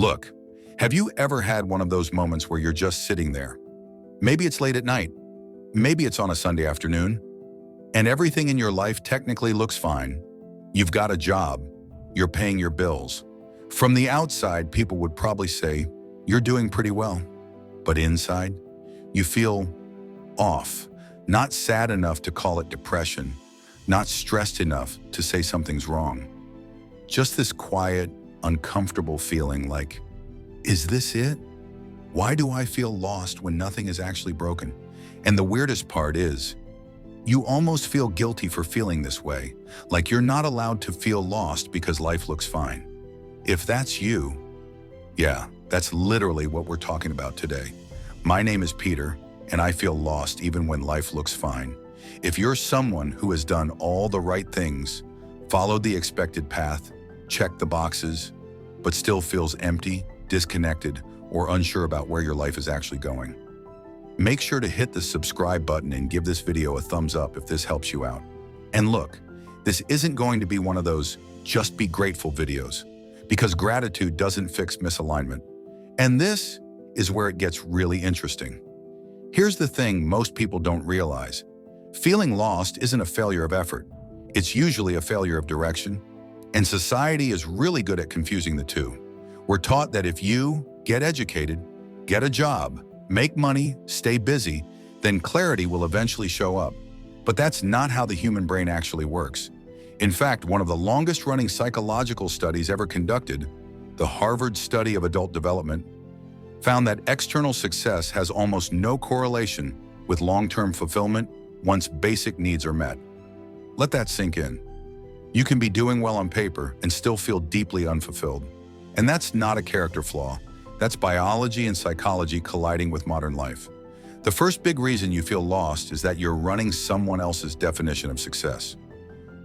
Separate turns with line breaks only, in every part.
Look, have you ever had one of those moments where you're just sitting there? Maybe it's late at night. Maybe it's on a Sunday afternoon. And everything in your life technically looks fine. You've got a job. You're paying your bills. From the outside, people would probably say, you're doing pretty well. But inside, you feel off. Not sad enough to call it depression. Not stressed enough to say something's wrong. Just this quiet, uncomfortable feeling like, is this it? Why do I feel lost when nothing is actually broken? And the weirdest part is, you almost feel guilty for feeling this way, like you're not allowed to feel lost because life looks fine. If that's you, yeah, that's literally what we're talking about today. My name is Peter, and I feel lost even when life looks fine. If you're someone who has done all the right things, followed the expected path, checked the boxes, but still feels empty, disconnected, or unsure about where your life is actually going, make sure to hit the subscribe button and give this video a thumbs up if this helps you out. And look, this isn't going to be one of those just be grateful videos, because gratitude doesn't fix misalignment. And this is where it gets really interesting. Here's the thing most people don't realize. Feeling lost isn't a failure of effort. It's usually a failure of direction. And society is really good at confusing the two. We're taught that if you get educated, get a job, make money, stay busy, then clarity will eventually show up. But that's not how the human brain actually works. In fact, one of the longest-running psychological studies ever conducted, the Harvard Study of Adult Development, found that external success has almost no correlation with long-term fulfillment once basic needs are met. Let that sink in. You can be doing well on paper and still feel deeply unfulfilled. And that's not a character flaw. That's biology and psychology colliding with modern life. The first big reason you feel lost is that you're running someone else's definition of success.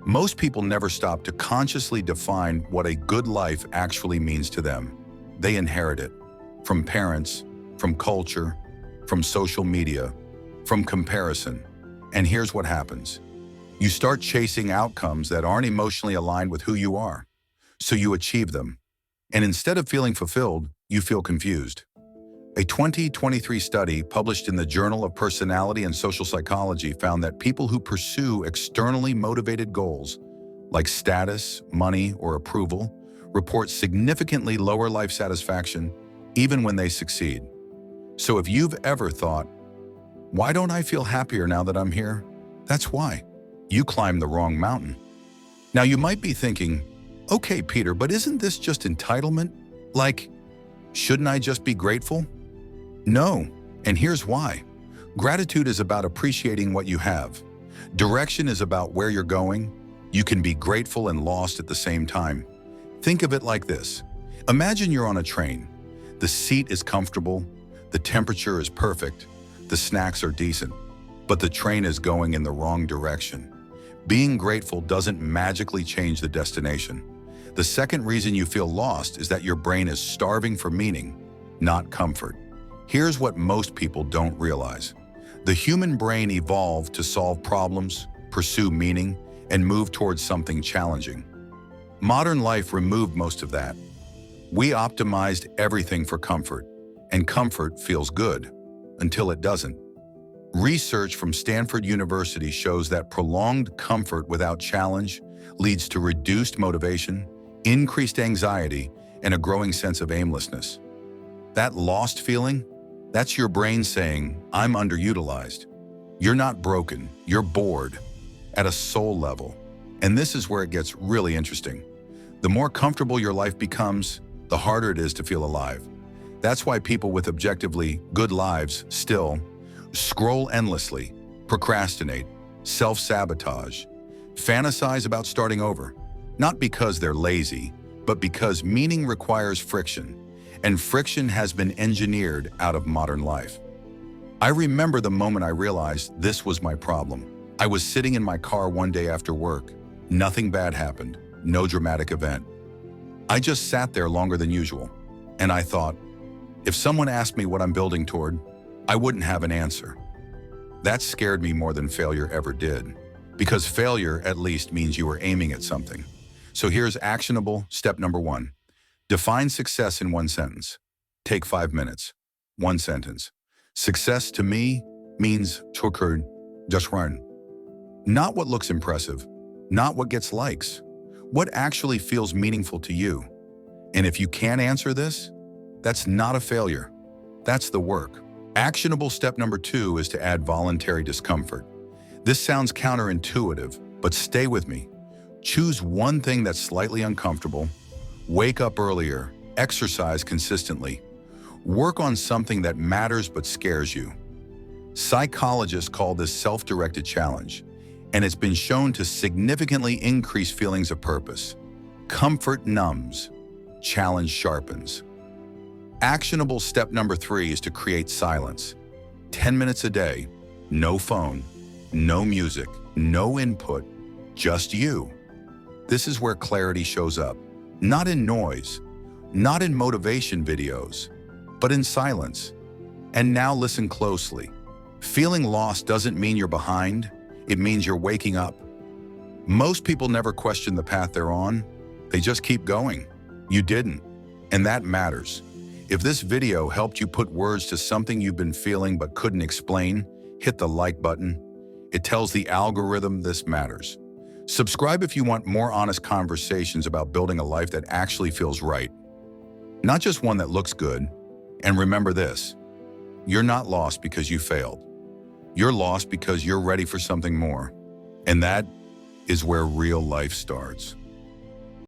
Most people never stop to consciously define what a good life actually means to them. They inherit it from parents, from culture, from social media, from comparison. And here's what happens. You start chasing outcomes that aren't emotionally aligned with who you are. So you achieve them. And instead of feeling fulfilled, you feel confused. A 2023 study published in the Journal of Personality and Social Psychology found that people who pursue externally motivated goals, like status, money, or approval, report significantly lower life satisfaction, even when they succeed. So if you've ever thought, why don't I feel happier now that I'm here? That's why. You climbed the wrong mountain. Now you might be thinking, okay, Peter, but isn't this just entitlement? Like, shouldn't I just be grateful? No, and here's why. Gratitude is about appreciating what you have. Direction is about where you're going. You can be grateful and lost at the same time. Think of it like this. Imagine you're on a train. The seat is comfortable, the temperature is perfect, the snacks are decent, but the train is going in the wrong direction. Being grateful doesn't magically change the destination. The second reason you feel lost is that your brain is starving for meaning, not comfort. Here's what most people don't realize. The human brain evolved to solve problems, pursue meaning, and move towards something challenging. Modern life removed most of that. We optimized everything for comfort, and comfort feels good until it doesn't. Research from Stanford University shows that prolonged comfort without challenge leads to reduced motivation, increased anxiety, and a growing sense of aimlessness. That lost feeling, that's your brain saying, I'm underutilized. You're not broken, you're bored, at a soul level. And this is where it gets really interesting. The more comfortable your life becomes, the harder it is to feel alive. That's why people with objectively good lives still scroll endlessly, procrastinate, self-sabotage, fantasize about starting over, not because they're lazy, but because meaning requires friction, and friction has been engineered out of modern life. I remember the moment I realized this was my problem. I was sitting in my car one day after work. Nothing bad happened, no dramatic event. I just sat there longer than usual, and I thought, if someone asked me what I'm building toward, I wouldn't have an answer. That scared me more than failure ever did, because failure at least means you were aiming at something. So here's actionable step number 1. Define success in one sentence. Take 5 minutes. One sentence. Success to me means just run. Not what looks impressive, not what gets likes, what actually feels meaningful to you. And if you can't answer this, that's not a failure. That's the work. Actionable step number 2 is to add voluntary discomfort. This sounds counterintuitive, but stay with me. Choose one thing that's slightly uncomfortable. Wake up earlier, exercise consistently. Work on something that matters but scares you. Psychologists call this self-directed challenge, and it's been shown to significantly increase feelings of purpose. Comfort numbs, challenge sharpens. Actionable step number 3 is to create silence. 10 minutes a day, no phone, no music, no input, just you. This is where clarity shows up. Not in noise, not in motivation videos, but in silence. And now listen closely. Feeling lost doesn't mean you're behind, it means you're waking up. Most people never question the path they're on, they just keep going. You didn't, and that matters. If this video helped you put words to something you've been feeling but couldn't explain, hit the like button. It tells the algorithm this matters. Subscribe if you want more honest conversations about building a life that actually feels right, not just one that looks good. And remember this, you're not lost because you failed. You're lost because you're ready for something more. And that is where real life starts.